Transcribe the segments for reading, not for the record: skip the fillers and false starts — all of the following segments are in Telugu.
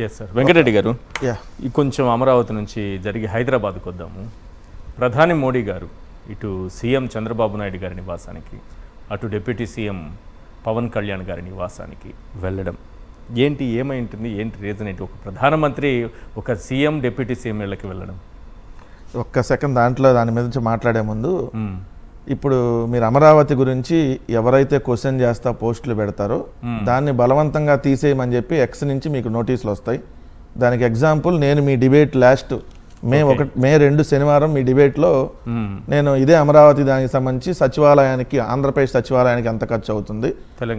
Yes sir. వెంకటరెడ్డి గారు, యా ఈ కొంచెం అమరావతి నుంచి జరిగి హైదరాబాద్కు వద్దాము. ప్రధాని మోడీ గారు ఇటు సీఎం చంద్రబాబు నాయుడు గారి నివాసానికి, అటు డిప్యూటీ సీఎం పవన్ కళ్యాణ్ గారి నివాసానికి వెళ్ళడం ఏంటి, ఏమై ఉంటుంది, ఏంటి రీజన్ ఏంటి? ఒక ప్రధానమంత్రి ఒక సీఎం డిప్యూటీ సీఎం ఇళ్ళకి వెళ్ళడం. ఒక్క సెకండ్ దాంట్లో దాని మీద నుంచి మాట్లాడే ముందు, ఇప్పుడు మీరు అమరావతి గురించి ఎవరైతే క్వశ్చన్ చేస్తా పోస్టులు పెడతారో దాన్ని బలవంతంగా తీసేయమని చెప్పి ఎక్స్ నుంచి మీకు నోటీసులు వస్తాయి. దానికి ఎగ్జాంపుల్ నేను మీ డిబేట్ లాస్ట్ మే 2 శనివారం మీ డిబేట్లో నేను ఇదే అమరావతి దానికి సంబంధించి సచివాలయానికి, ఆంధ్రప్రదేశ్ సచివాలయానికి ఎంత ఖర్చు అవుతుంది,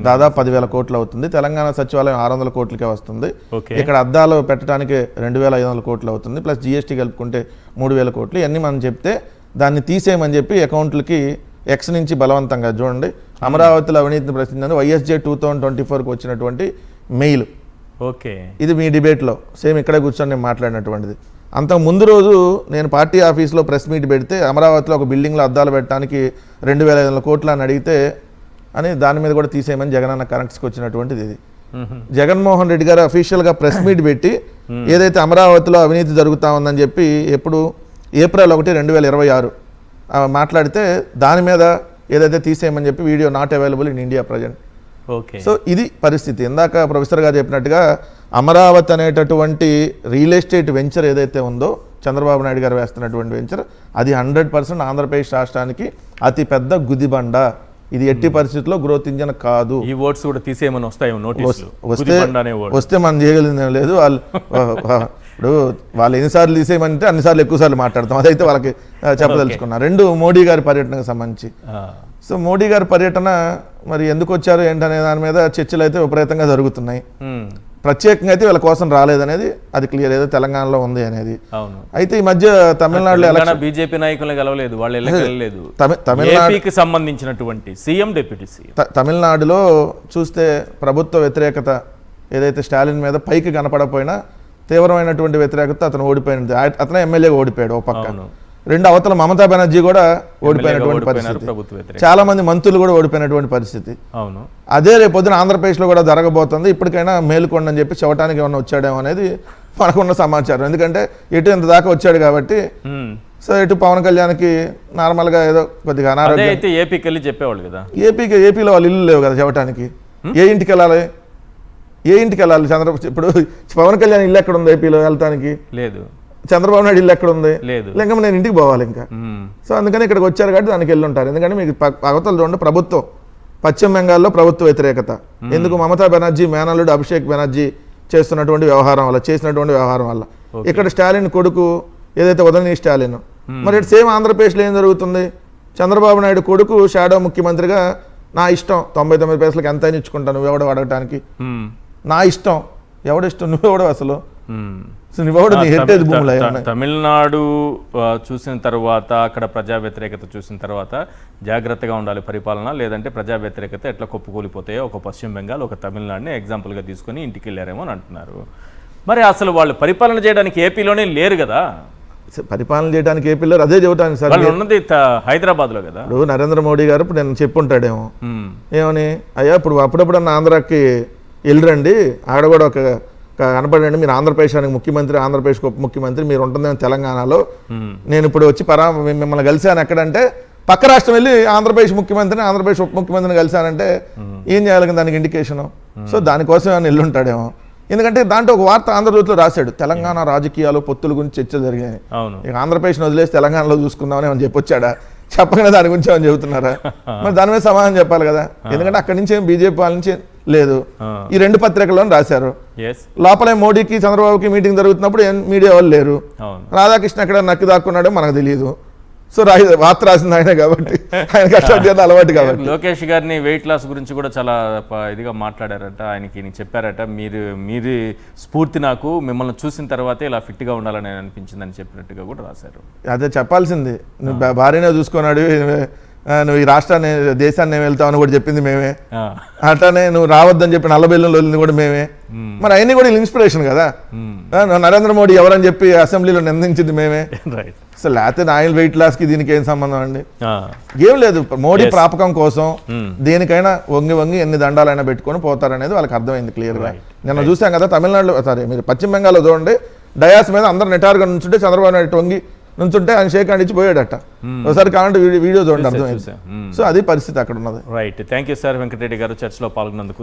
దాదాపు 10,000 కోట్లు అవుతుంది. తెలంగాణ సచివాలయం 600 కోట్లకే వస్తుంది. ఇక్కడ అద్దాలు పెట్టడానికి 2,500 కోట్లు అవుతుంది, ప్లస్ జిఎస్టీ కలుపుకుంటే 3,000 కోట్లు. ఇవన్నీ మనం చెప్తే దాన్ని తీసేయమని చెప్పి అకౌంట్లకి ఎక్స్ నుంచి బలవంతంగా చూడండి. అమరావతిలో అవినీతిని ప్రశ్నించండి వైఎస్జే 2024కి వచ్చినటువంటి మెయిల్. ఓకే, ఇది మీ డిబేట్లో సేమ్ ఇక్కడే కూర్చొని నేను మాట్లాడినటువంటిది. అంతకు ముందు రోజు నేను పార్టీ ఆఫీస్లో ప్రెస్ మీట్ పెడితే అమరావతిలో ఒక బిల్డింగ్లో అద్దాలు పెట్టడానికి 2,500 కోట్లు అని అడిగితే అని దాని మీద కూడా తీసేయమని జగనన్న కరెక్ట్స్కి వచ్చినటువంటిది. ఇది జగన్మోహన్ రెడ్డి గారు అఫీషియల్గా ప్రెస్ మీట్ పెట్టి ఏదైతే అమరావతిలో అవినీతి జరుగుతూ ఉందని చెప్పి ఎప్పుడు ఏప్రిల్ 1, 2026 మాట్లాడితే దాని మీద ఏదైతే తీసేయమని చెప్పి video not available in India present. Okay, so ఇది పరిస్థితి. ఇందాక ప్రొఫెసర్ గారు చెప్పినట్టుగా అమరావతి అనేటటువంటి రియల్ ఎస్టేట్ వెంచర్ ఏదైతే ఉందో చంద్రబాబు నాయుడు గారు వేస్తున్నటువంటి వెంచర్, అది 100% ఆంధ్రప్రదేశ్ రాష్ట్రానికి అతి పెద్ద గుదిబండ. ఇది ఎట్టి పరిస్థితుల్లో గ్రోత్ ఇంజన్ కాదు. ఈ వర్డ్స్ కూడా తీసేయమని వస్తాయి నోటీసులు. వస్తే మనం చేయగలిగిందేం లేదు. వాళ్ళు ఇప్పుడు వాళ్ళు ఎన్నిసార్లు తీసేయమంటే అన్నిసార్లు ఎక్కువసార్లు మాట్లాడతాం. అదైతే వాళ్ళకి చెప్పదలుచుకున్నా. 2 మోడీ గారి పర్యటనకు సంబంధించి. సో మోడీ గారి పర్యటన మరి ఎందుకు వచ్చారు ఏంటనే దాని మీద చర్చలు అయితే విపరీతంగా జరుగుతున్నాయి. ప్రత్యేకంగా అయితే వీళ్ళ కోసం రాలేదనేది అది క్లియర్, ఏదో తెలంగాణలో ఉంది అనేది. అయితే ఈ మధ్య తమిళనాడులో బీజేపీ నాయకులు గెలవలేదు, వాళ్ళు వెళ్ళలేదు. తమిళనాడుకి సంబంధించినటువంటి సీఎం డిప్యూటీ సీఎం తమిళనాడులో చూస్తే ప్రభుత్వ వ్యతిరేకత ఏదైతే స్టాలిన్ మీద పైకి కనపడపోయినా తీవ్రమైనటువంటి వ్యతిరేకత అతను ఓడిపోయినది. అతను ఎమ్మెల్యేగా ఓడిపోయాడు ఓ పక్క. 2 అవతల మమతా బెనర్జీ కూడా ఓడిపోయినటువంటి పరిస్థితి. చాలా మంది మంత్రులు కూడా ఓడిపోయినటువంటి పరిస్థితి. అదే రేపొద్దున ఆంధ్రప్రదేశ్లో కూడా జరగబోతుంది. ఇప్పటికైనా మేలుకోండి అని చెప్పి చెప్పడానికి ఏమన్నా వచ్చాడేమో అనేది మనకున్న సమాచారం. ఎందుకంటే ఎటు ఇంత దాకా వచ్చాడు కాబట్టి. సో ఇటు పవన్ కళ్యాణ్కి నార్మల్గా ఏదో కొద్దిగా అనారోగ్యం. అయితే ఏపీకి వెళ్ళి చెప్పేవాళ్ళు కదా. ఏపీలో వాళ్ళు ఇల్లు లేవు కదా చెప్పడానికి. ఏ ఇంటికి వెళ్ళాలి? ఇప్పుడు పవన్ కళ్యాణ్ ఇల్లు ఎక్కడ ఉంది ఏపీలో వెళ్తానికి? లేదు. చంద్రబాబు నాయుడు ఇల్లు ఎక్కడ ఉంది? లేదు. లేక నేను ఇంటికి పోవాలి ఇంకా. సో అందుకని ఇక్కడికి వచ్చారు కాబట్టి దానికి వెళ్ళి ఉంటారు. ఎందుకంటే మీకు అవతల చూడండి, ప్రభుత్వం పశ్చిమ బెంగాల్లో ప్రభుత్వ వ్యతిరేకత. ఎందుకు? మమతా బెనర్జీ మేనల్లుడు అభిషేక్ బెనర్జీ చేసినటువంటి వ్యవహారం వల్ల. ఇక్కడ స్టాలిన్ కొడుకు ఏదైతే ఉదయనిధి స్టాలిన్, మరి సేమ్ ఆంధ్రప్రదేశ్లో ఏం జరుగుతుంది? చంద్రబాబు నాయుడు కొడుకు షాడో ముఖ్యమంత్రిగా నా ఇష్టం 99 పైసలకి ఎంత అయినా ఇచ్చుకుంటాను, నువ్వెవడో అడగటానికి నా ఇష్టం. ఎవడిష్టం? నువ్వెవడో అసలు? తమిళనాడు చూసిన తర్వాత, అక్కడ ప్రజా వ్యతిరేకత చూసిన తర్వాత జాగ్రత్తగా ఉండాలి పరిపాలన, లేదంటే ప్రజా వ్యతిరేకత ఎట్లా కొప్పుకూలిపోతాయో ఒక పశ్చిమ బెంగాల్, ఒక తమిళనాడుని ఎగ్జాంపుల్గా తీసుకొని ఇంటికి వెళ్ళారేమో అని అంటున్నారు. మరి అసలు వాళ్ళు పరిపాలన చేయడానికి ఏపీలోనే లేరు కదా. పరిపాలన చేయడానికి ఏపీలో అదే చెబుతాను సార్, ఉన్నది హైదరాబాద్లో కదా. ఇప్పుడు నరేంద్ర మోడీ గారు ఇప్పుడు నేను చెప్పుంటాడేమో ఏమని, అయ్యా ఇప్పుడు అప్పుడప్పుడు ఆంధ్రాకి వెళ్ళరండి, ఆడ కూడా ఒక కనపడండి, మీరు ఆంధ్రప్రదేశానికి ముఖ్యమంత్రి, ఆంధ్రప్రదేశ్కి ఉప ముఖ్యమంత్రి, మీరు ఉంటుందేమో తెలంగాణలో, నేను ఇప్పుడు వచ్చి మిమ్మల్ని కలిశాను ఎక్కడంటే పక్క రాష్ట్రం వెళ్ళి ఆంధ్రప్రదేశ్ ముఖ్యమంత్రిని, ఆంధ్రప్రదేశ్ ఉప ముఖ్యమంత్రిని కలిశానంటే ఏం చేయాలి దానికి ఇండికేషను? సో దానికోసం ఏమైనా వెళ్ళుంటాడేమో. ఎందుకంటే దాంట్లో ఒక వార్త ఆంధ్రజ్యోతిలో రాశాడు, తెలంగాణ రాజకీయాలు పొత్తుల గురించి చర్చలు జరిగాయి, ఇక ఆంధ్రప్రదేశ్ని వదిలేసి తెలంగాణలో చూసుకుందామని ఏమని చెప్పొచ్చాడా? చెప్పగానే దాని గురించి ఏమని చెబుతున్నారా? మరి దాని మీద సమాధానం చెప్పాలి కదా. ఎందుకంటే అక్కడి నుంచి బీజేపీ వాళ్ళ నుంచి లేదు. ఈ 2 పత్రికల్లో రాశారు. లోపలే మోడీకి చంద్రబాబుకి మీటింగ్ జరుగుతున్నప్పుడు మీడియా వాళ్ళు లేరు. రాధాకృష్ణ ఎక్కడ నక్కి దాక్కున్నాడో మనకు తెలియదు. సో వార్త రాసింది ఆయన కాబట్టి, ఆయన కష్టపడి అలవాటు కాబట్టి. లోకేష్ గారిని వెయిట్ లాస్ గురించి కూడా చాలా ఇదిగా మాట్లాడారట. ఆయనకి చెప్పారట, మీరు స్ఫూర్తి నాకు, మిమ్మల్ని చూసిన తర్వాతే ఇలా ఫిట్గా ఉండాలని అనిపించిందని చెప్పినట్టుగా కూడా రాశారు. అదే చెప్పాల్సింది. భార్యనే చూసుకున్నాడు, నువ్వు ఈ రాష్ట్రాన్ని దేశాన్ని వెళ్తావు అని కూడా చెప్పింది మేమే, ఆ, అట్లానే నువ్వు రావద్దని చెప్పి నల్లబెల్లంలో వెళ్ళింది కూడా మేమే. మరి అవన్నీ కూడా ఇన్స్పిరేషన్ కదా. నరేంద్ర మోడీ ఎవరని చెప్పి అసెంబ్లీలో నిందించింది మేమే. రైట్. అసలు లేకపోతే ఆయిల్ వెయిట్ లాస్కి దీనికి ఏం సంబంధం అండి? ఆ, ఏం లేదు, మోడీ ప్రాపకం కోసం దేనికైనా వంగి వంగి ఎన్ని దండాలైనా పెట్టుకొని పోతారనేది వాళ్ళకి అర్థమైంది క్లియర్గా. నిన్న చూసాం కదా తమిళనాడులో, సారీ మీరు పశ్చిమ బెంగాల్లో చూడండి, డయాస్ మీద అందరు నిటారుగా నుంచుంటే చంద్రబాబు నాయుడు వంగి నుంచుంటే ఆయన షేక్ హ్యాండ్ ఇచ్చి పోయాడట. ఒకసారి కావాలంటే వీడియో చూడండి, అర్థమైంది. సో అది పరిస్థితి అక్కడ ఉన్నది. Right. Thank you sir Venkatareddy గారు చర్చలో పాల్గొన్నందుకు.